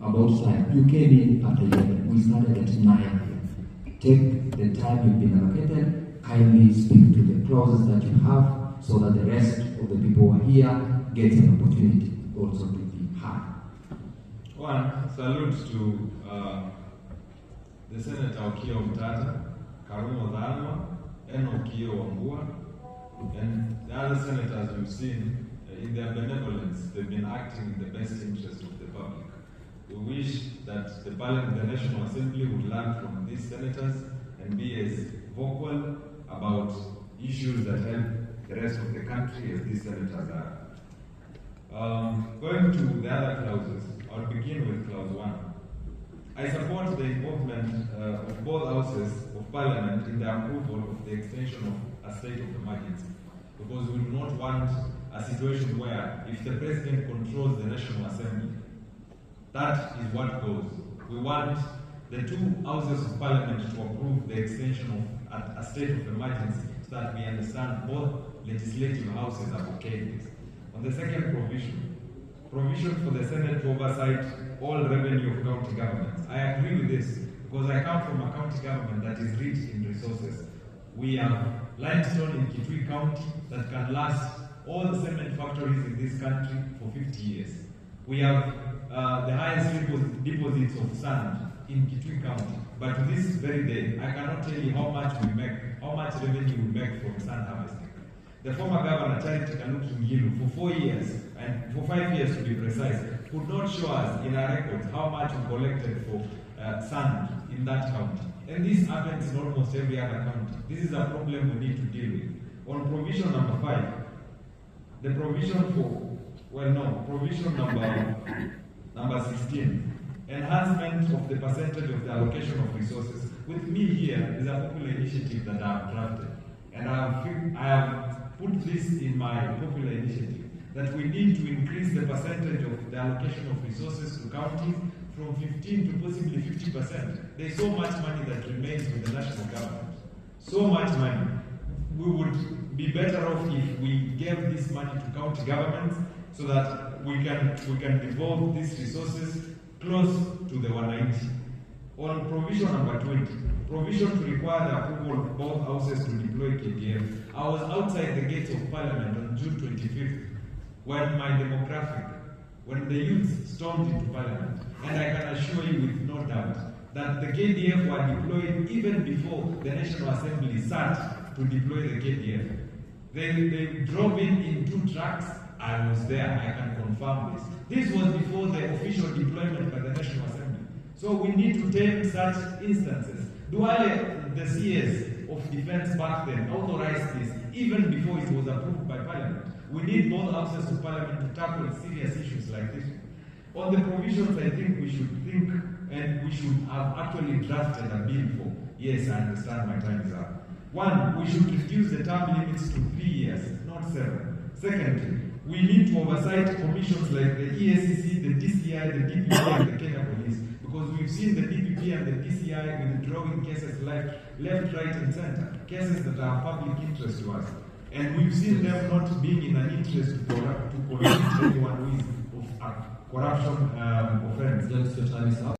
about time. You came in after 11. We started at 9. Take the time you've been allocated. Kindly speak to the clauses that you have so that the rest of the people who are here get an opportunity also to be heard. One, salute to the Senator Okiya Omtatah, Karumo Dhalma, and Okiya Wambua, and the other senators we've seen in their benevolence. They've been acting in the best interest of the public. We wish that the National Assembly would learn from these senators and be as vocal about issues that help the rest of the country as these senators are. Going to the other clauses, I'll begin with clause 1. I support the involvement of both houses of parliament in the approval of the extension of a state of emergency, because we do not want a situation where if the president controls the National Assembly, that is what goes. We want the two houses of parliament to approve the extension of a state of emergency so that we understand both legislative houses have okayed this. On the second provision for the Senate to oversight all revenue of county governments. I agree with this because I come from a county government that is rich in resources. We have limestone in Kitui County that can last all the cement factories in this country for 50 years. We have the highest deposits of sand in Kitui County. But to this very day, I cannot tell you how much revenue we make from sand harvesting. The former governor, Charity Kaluki Ngilu, for 4 years, and for 5 years to be precise, could not show us in our records how much we collected for sand in that county. And this happens in almost every other county. This is a problem we need to deal with. On provision number 5, the provision provision number 16, enhancement of the percentage of the allocation of resources. With me here is a popular initiative that I have drafted. And I have put this in my popular initiative, that we need to increase the percentage of the allocation of resources to counties from 15 to possibly 50%. There's so much money that remains with the national government. So much money. We would be better off if we gave this money to county governments so that we can devolve these resources close to the 190. On provision number 20, provision to require the approval of both houses to deploy KDF. I was outside the gates of Parliament on June 25th when the youth stormed into Parliament. And I can assure you with no doubt that the KDF were deployed even before the National Assembly sat to deploy the KDF. They drove in 2 trucks. I was there, I can confirm this. This was before the official deployment by the National Assembly. So we need to take such instances. Duale, the CS of defense back then, authorized this even before it was approved by Parliament. We need both houses of Parliament to tackle serious issues like this. On the provisions, I think we should think, and we should have actually drafted a bill for. Yes, I understand my time is up. 1, we should reduce the term limits to 3 years, not 7. Secondly, we need to oversight commissions like the EACC, the DCI, the DPP, and the Kenya Police, because we've seen the DPP and the DCI withdrawing cases left, right, and center, cases that are public interest to us. And we've seen them not being in an interest to convict anyone who is of a corruption offense. Your time is up.